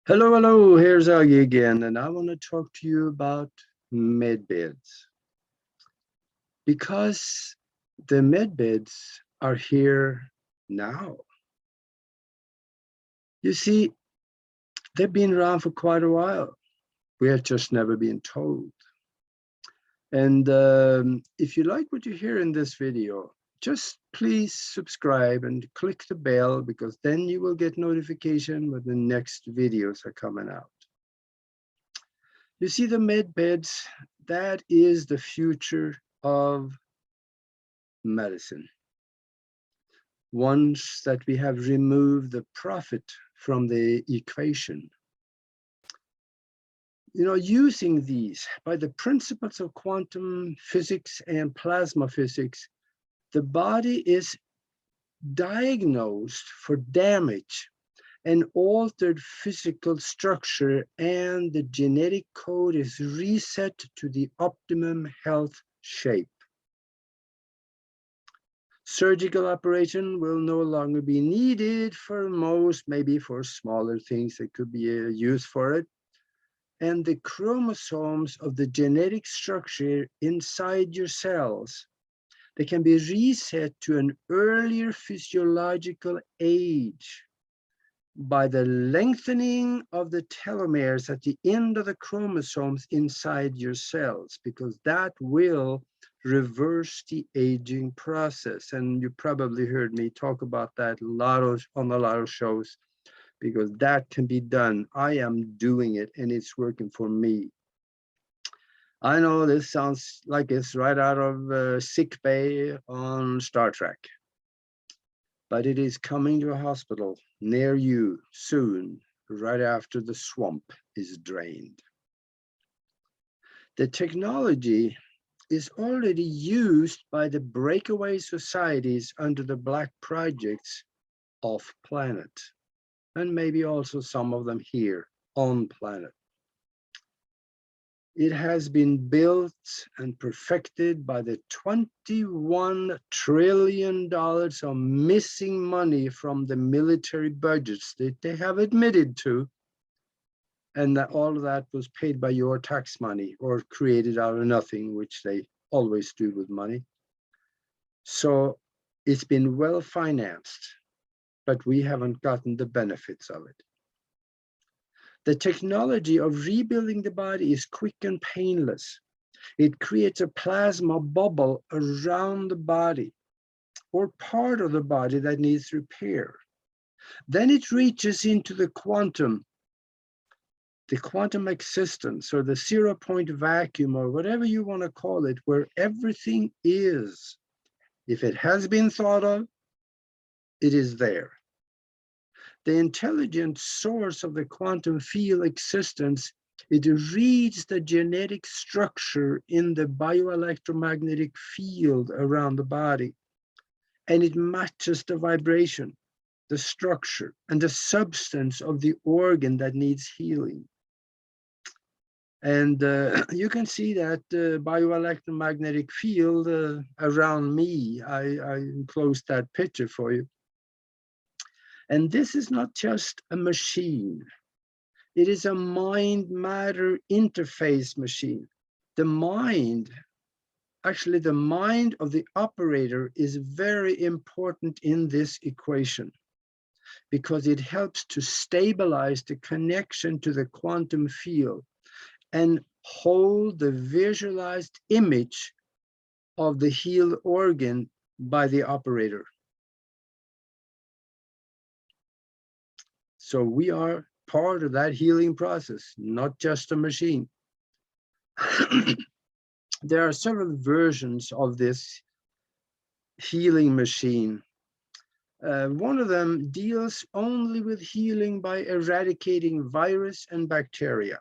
Hello, hello, here's Aage again, and I want to talk to you about medbeds. Because the medbeds are here now. You see, they've been around for quite a while. We have just never been told. And if you like what you hear in this video, just please subscribe and click the bell, because then you will get notification when the next videos are coming out. You see, the med beds, that is the future of medicine. Once that we have removed the profit from the equation. You know, using these by the principles of quantum physics and plasma physics, the body is diagnosed for damage and altered physical structure, and the genetic code is reset to the optimum health shape. Surgical operation will no longer be needed for most, maybe for smaller things that could be a use for it. And the chromosomes of the genetic structure inside your cells, they can be reset to an earlier physiological age by the lengthening of the telomeres at the end of the chromosomes inside your cells, because that will reverse the aging process. And you probably heard me talk about that on a lot of shows, because that can be done. I am doing it and it's working for me. I know this sounds like it's right out of sick bay on Star Trek, but it is coming to a hospital near you soon, right after the swamp is drained. The technology is already used by the breakaway societies under the Black Projects off planet, and maybe also some of them here on planet. It has been built and perfected by the $21 trillion of missing money from the military budgets that they have admitted to. And that all of that was paid by your tax money, or created out of nothing, which they always do with money. So it's been well financed, but we haven't gotten the benefits of it. The technology of rebuilding the body is quick and painless. It creates a plasma bubble around the body, or part of the body that needs repair. Then it reaches into the quantum existence, or the 0-point vacuum, or whatever you want to call it, where everything is. If it has been thought of, it is there. The intelligent source of the quantum field existence, it reads the genetic structure in the bioelectromagnetic field around the body, and it matches the vibration, the structure, and the substance of the organ that needs healing. And you can see that bioelectromagnetic field around me. I enclosed that picture for you. And this is not just a machine. It is a mind-matter interface machine. The mind, actually the mind of the operator, is very important in this equation, because it helps to stabilize the connection to the quantum field and hold the visualized image of the healed organ by the operator. So we are part of that healing process, not just a machine. There are several versions of this healing machine. One of them deals only with healing by eradicating virus and bacteria.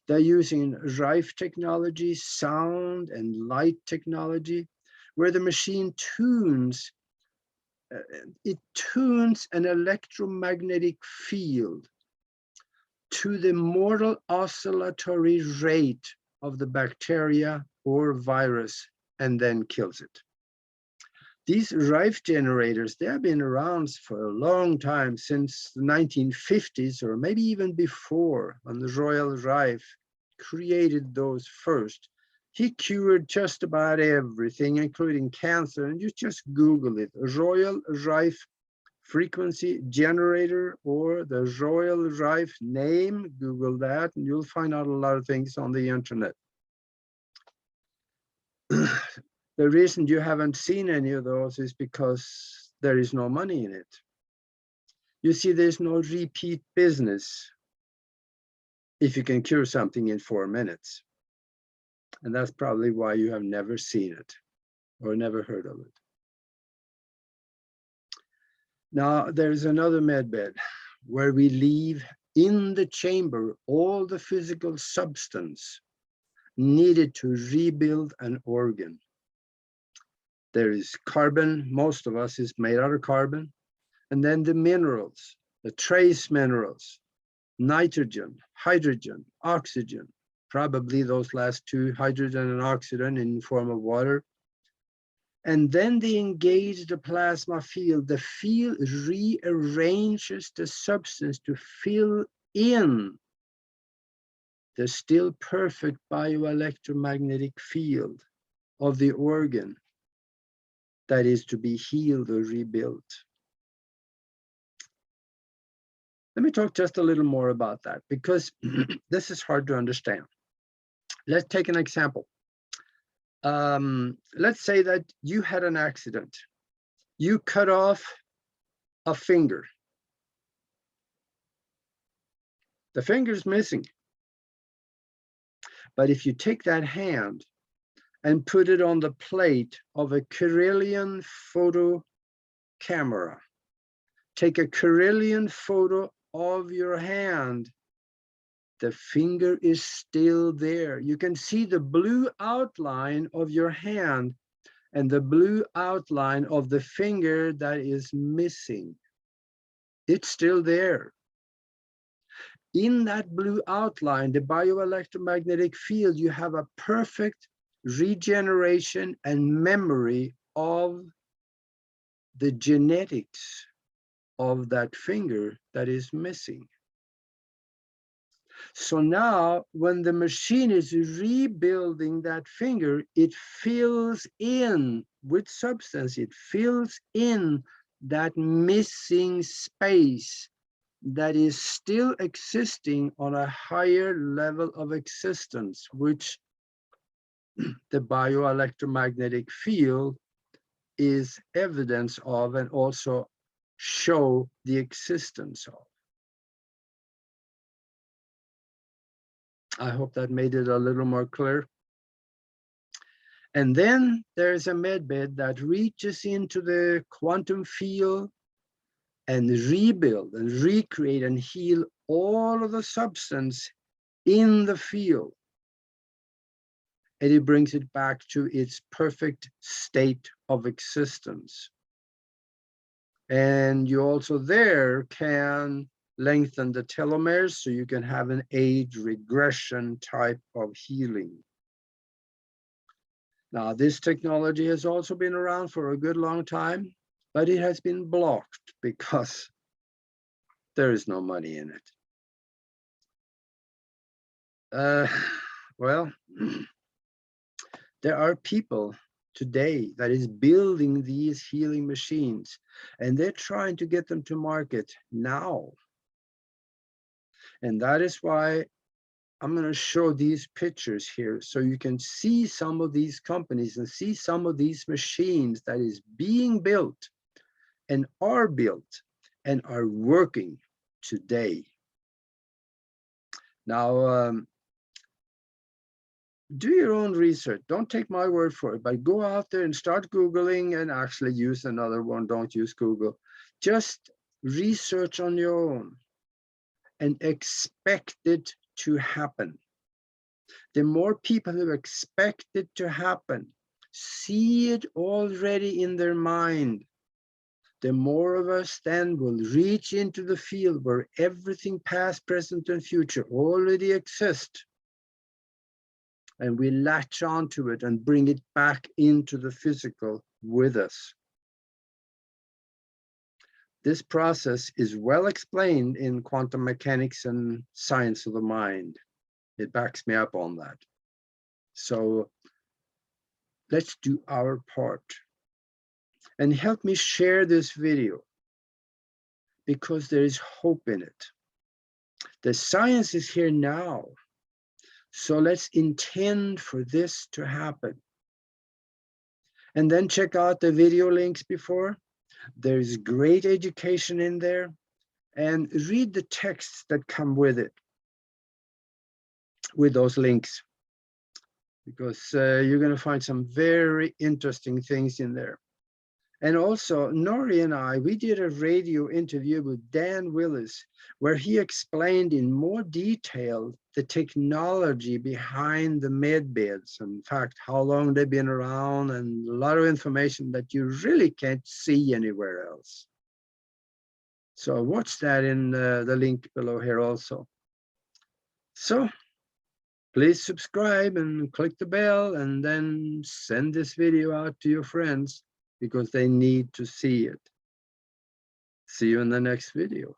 They're using Rife technology, sound and light technology, where the machine tunes an electromagnetic field to the mortal oscillatory rate of the bacteria or virus, and then kills it. These Rife generators, they have been around for a long time, since the 1950s, or maybe even before, when the Royal Rife created those first. He cured just about everything, including cancer, and you just Google it, Royal Rife frequency generator or the Royal Rife name, Google that, and you'll find out a lot of things on the internet. The reason you haven't seen any of those is because there is no money in it. You see, there's no repeat business if you can cure something in 4 minutes. And that's probably why you have never seen it or never heard of it. Now, there's another medbed where we leave in the chamber all the physical substance needed to rebuild an organ. There is carbon, most of us is made out of carbon, and then the minerals, the trace minerals, nitrogen, hydrogen, oxygen, probably those last two, hydrogen and oxygen in form of water. And then they engage the plasma field. The field rearranges the substance to fill in the still perfect bioelectromagnetic field of the organ that is to be healed or rebuilt. Let me talk just a little more about that, because this is hard to understand. Let's take an example. Let's say that you had an accident. You cut off a finger. The finger's missing. But if you take that hand and put it on the plate of a Kirlian photo camera, take a Kirlian photo of your hand, the finger is still there. You can see the blue outline of your hand and the blue outline of the finger that is missing. It's still there. In that blue outline, the bioelectromagnetic field, you have a perfect regeneration and memory of the genetics of that finger that is missing. So now when the machine is rebuilding that finger, it fills in with substance, it fills in that missing space that is still existing on a higher level of existence, which the bioelectromagnetic field is evidence of and also show the existence of. I hope that made it a little more clear. And then there's a medbed that reaches into the quantum field and rebuild and recreate and heal all of the substance in the field. And it brings it back to its perfect state of existence. And you also there can lengthen the telomeres, so you can have an age regression type of healing. Now, this technology has also been around for a good long time, but it has been blocked because there is no money in it. Well, there are people today that is building these healing machines, and they're trying to get them to market now. And that is why I'm going to show these pictures here, so you can see some of these companies and see some of these machines that is being built and are built and are working today. Now, do your own research. Don't take my word for it, but go out there and start Googling, and actually use another one. Don't use Google. Just research on your own and expect it to happen. The more people who expect it to happen, see it already in their mind, the more of us then will reach into the field where everything past, present, and future already exist. And we latch onto it and bring it back into the physical with us. This process is well explained in quantum mechanics and science of the mind. It backs me up on that. So let's do our part. And help me share this video, because there is hope in it. The science is here now. So let's intend for this to happen. And then check out the video links before. There's great education in there. And read the texts that come with it, with those links, because you're going to find some very interesting things in there. And also, Nori and I, we did a radio interview with Dan Willis, where he explained in more detail the technology behind the med beds. In fact, how long they've been around, and a lot of information that you really can't see anywhere else. So watch that in the link below here also. So please subscribe and click the bell, and then send this video out to your friends, because they need to see it. See you in the next video.